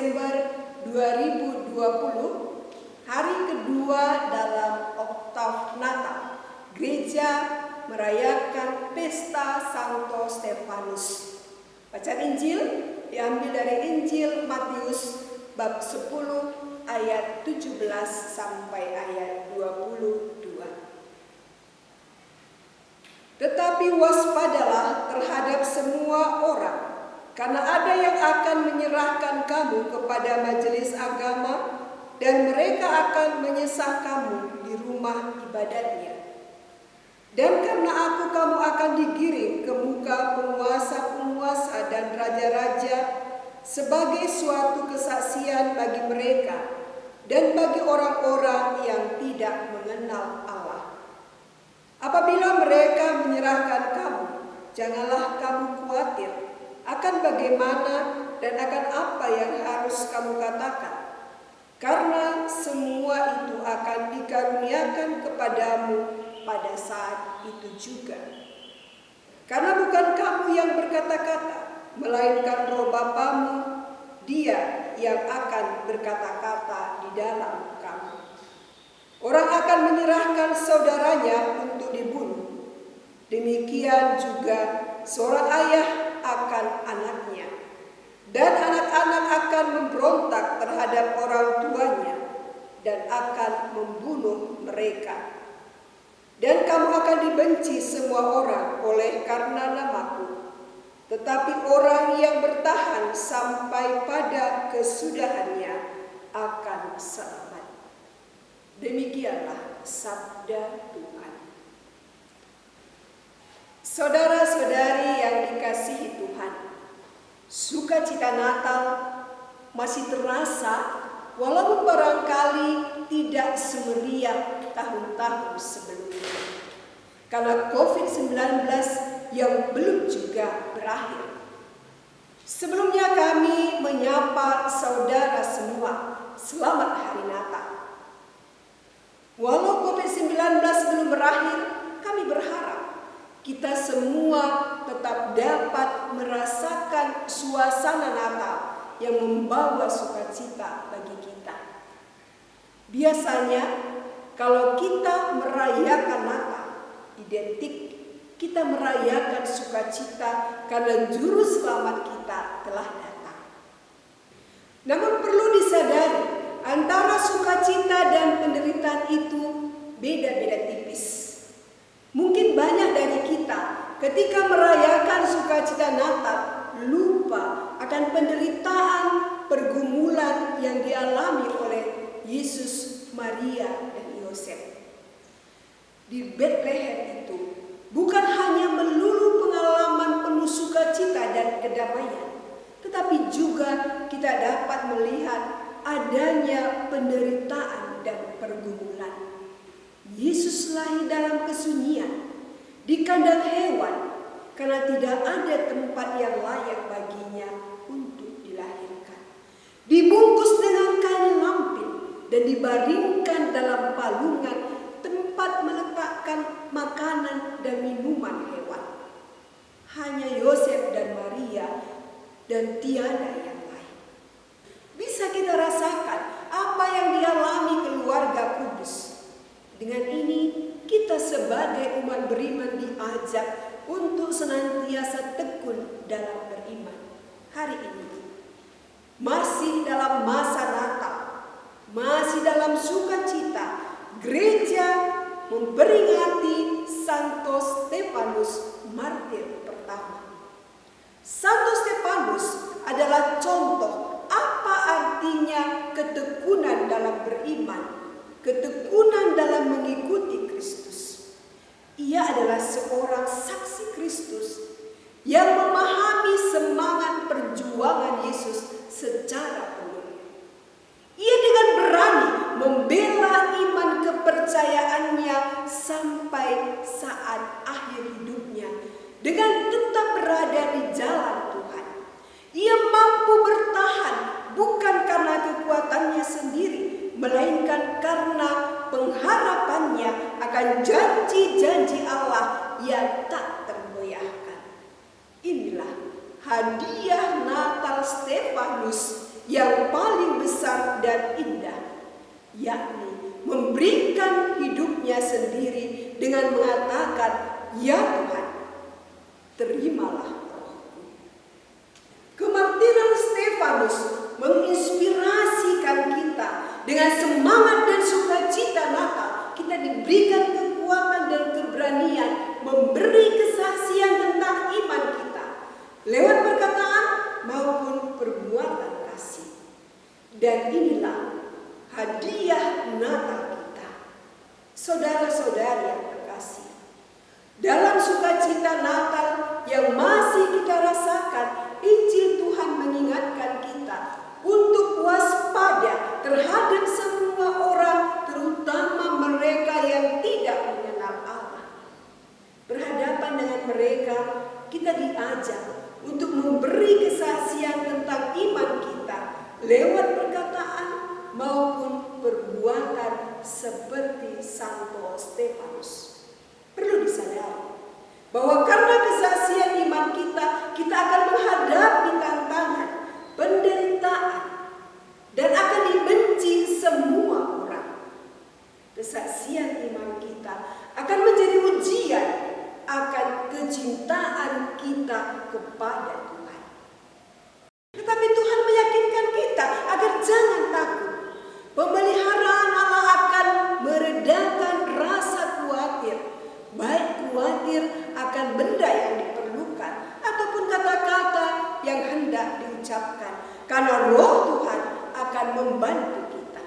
Desember 2020, hari kedua dalam oktav Natal, gereja merayakan pesta Santo Stefanus. Bacaan Injil diambil dari Injil Matius bab 10 ayat 17 sampai ayat 22. Tetapi waspadalah terhadap semua orang, karena ada yang akan menyerahkan kamu kepada majelis agama, dan mereka akan menyesah kamu di rumah ibadatnya. Dan karena kamu akan digiring ke muka penguasa-penguasa dan raja-raja sebagai suatu kesaksian bagi mereka dan bagi orang-orang yang tidak mengenal Allah. Apabila mereka menyerahkan kamu, janganlah kamu khawatir akan bagaimana dan akan apa yang harus kamu katakan, karena semua itu akan dikaruniakan kepadamu pada saat itu juga. Karena bukan kamu yang berkata-kata, melainkan Roh Bapamu, Dia yang akan berkata-kata di dalam kamu. Orang akan menyerahkan saudaranya untuk dibunuh. Demikian juga seorang ayah akan anaknya, dan anak-anak akan memberontak terhadap orang tuanya dan akan membunuh mereka. Dan kamu akan dibenci semua orang oleh karena namaku, tetapi orang yang bertahan sampai pada kesudahannya akan selamat. Demikianlah sabda Tuhan. Saudara-saudari yang dikasihi Tuhan, sukacita Natal masih terasa walaupun barangkali tidak semeriah tahun-tahun sebelumnya, karena COVID-19 yang belum juga berakhir. Sebelumnya kami menyapa saudara semua, selamat hari Natal. Walau COVID-19 belum berakhir, kami berharap kita semua tetap dapat merasakan suasana Natal yang membawa sukacita bagi kita. Biasanya kalau kita merayakan Natal, identik kita merayakan sukacita karena juru selamat kita telah datang. Namun perlu disadari, antara sukacita dan penderitaan itu beda-beda tipis. Mungkin banyak dari kita ketika merayakan sukacita Natal lupa akan penderitaan, pergumulan yang dialami oleh Yesus, Maria, dan Yosef. Di Bethlehem itu bukan hanya melulu pengalaman penuh sukacita dan kedamaian, tetapi juga kita dapat melihat adanya penderitaan dan pergumulan. Yesus lahir dalam kesunyian di kandang hewan karena tidak ada tempat yang layak baginya untuk dilahirkan. Dibungkus dengan kain lampin dan dibaringkan dalam palungan tempat meletakkan makanan dan minuman hewan. Hanya Yosef dan Maria dan tiada yang lain. Bisa kita rasakan apa yang dialami keluarga kudus. Dengan ini kita sebagai umat beriman diajak untuk senantiasa tekun dalam beriman. Hari ini masih dalam masa Natal, masih dalam sukacita, gereja memperingati Santo Stefanus, martir pertama. Santo Stefanus adalah contoh apa artinya ketekunan dalam beriman, ketekunan dalam mengikuti Kristus. Ia adalah seorang saksi Kristus yang memahami semangat perjuangan Yesus secara penuh. Ia dengan berani membela iman kepercayaannya sampai saat akhir hidupnya dengan tetap berada di jalan Tuhan. Ia mampu bertahan bukan karena kekuatannya sendiri, melainkan karena pengharapannya akan janji-janji Allah yang tak tergoyahkan. Inilah hadiah Natal Stefanus yang dan indah, yakni memberikan hidupnya sendiri dengan mengatakan, "Ya Tuhan, terimalah rohku." Kemartiran Stefanus menginspirasikan kita dengan semangat dan sukacita Natal. Kita diberikan kekuatan dan keberanian memberi kesaksian tentang iman kita lewat perkataan maupun perbuatan kasih. Dan inilah hadiah Natal kita. Saudara-saudari yang terkasih, dalam sukacita Natal yang masih kita rasakan, Injil Tuhan mengingatkan kita untuk waspada terhadap semua orang, terutama mereka yang tidak mengenal Allah. Berhadapan dengan mereka, kita diajak untuk memberi kesaksian tentang iman kita lewat perkataan maupun perbuatan seperti Santo Stefanus. Perlu disadari bahwa karena kesaksian iman kita, kita akan menghadapi tantangan, penderitaan, dan akan dibenci semua orang. Kesaksian iman kita akan menjadi ujian akan kecintaan kita kepada Tuhan. Tetapi Tuhan meyakinkan kita agar jangan takut. Pemeliharaan Allah akan meredakan rasa khawatir, baik khawatir akan benda yang diperlukan ataupun kata-kata yang hendak diucapkan, karena Roh Tuhan akan membantu kita.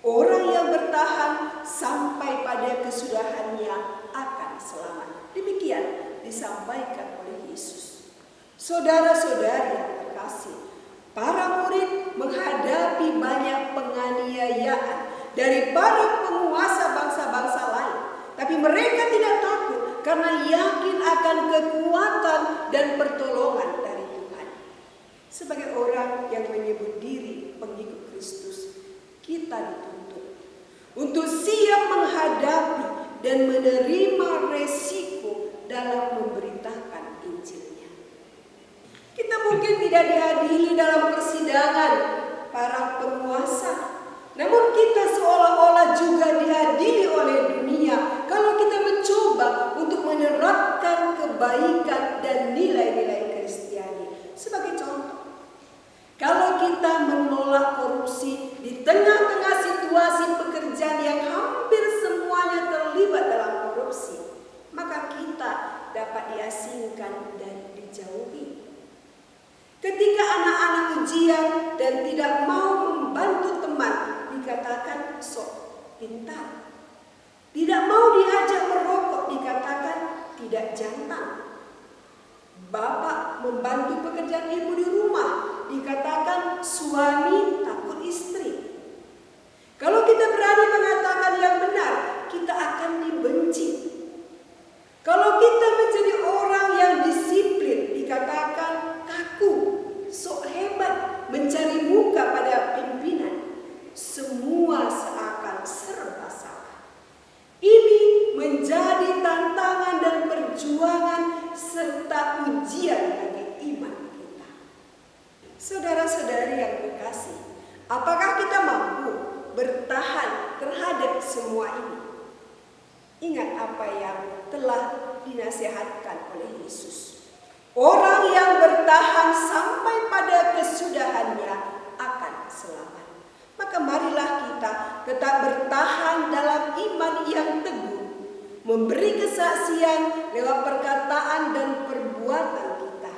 Orang yang bertahan sampai pada kesudahannya akan selamat. Demikian disampaikan oleh Yesus. Saudara-saudari yang terkasih, para murid menghadapi banyak penganiayaan dari para penguasa bangsa-bangsa lain. Tapi mereka tidak takut karena yakin akan kekuatan dan pertolongan dari Tuhan. Sebagai orang yang menyebut diri pengikut Kristus, kita dituntut untuk siap menghadapi dan menerima resiko dalam memberitakan Injilnya. Kita mungkin tidak dihadiri dalam persidangan para penguasa, namun kita seolah-olah juga dihadiri oleh dunia kalau kita mencoba untuk menerapkan kebaikan dan nilai-nilai Kristiani. Sebagai contoh, kalau kita menolak korupsi di tengah-tengah situasi pekerjaan yang hampir semuanya terlibat dalam korupsi, maka kita dapat diasingkan dan dijauhi. Ketika anak-anak ujian dan tidak mau membantu teman, dikatakan sok pintar. Tidak mau diajak merokok, dikatakan tidak jantan. Bapak membantu pekerjaan ibu di rumah, dikatakan suami takut istri. Kalau kita berani mengatakan yang benar, kita akan dibenci. Kalau kita menjadi orang yang disiplin, dikatakan kaku, sok hebat, mencari muka pada pimpinan. Semua seakan serba salah. Ini menjadi tantangan dan perjuangan serta ujian bagi iman kita. Saudara-saudari yang terkasih, apakah kita mampu bertahan terhadap semua ini? Ingat apa yang telah dinasihatkan oleh Yesus. Orang yang bertahan sampai pada kesudahannya akan selamat. Maka marilah kita tetap bertahan dalam iman yang teguh, memberi kesaksian lewat perkataan dan perbuatan kita.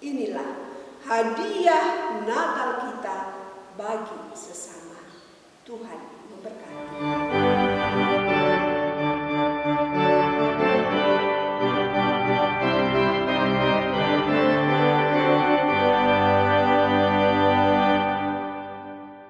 Inilah hadiah Natal kita bagi sesama. Tuhan memberkati.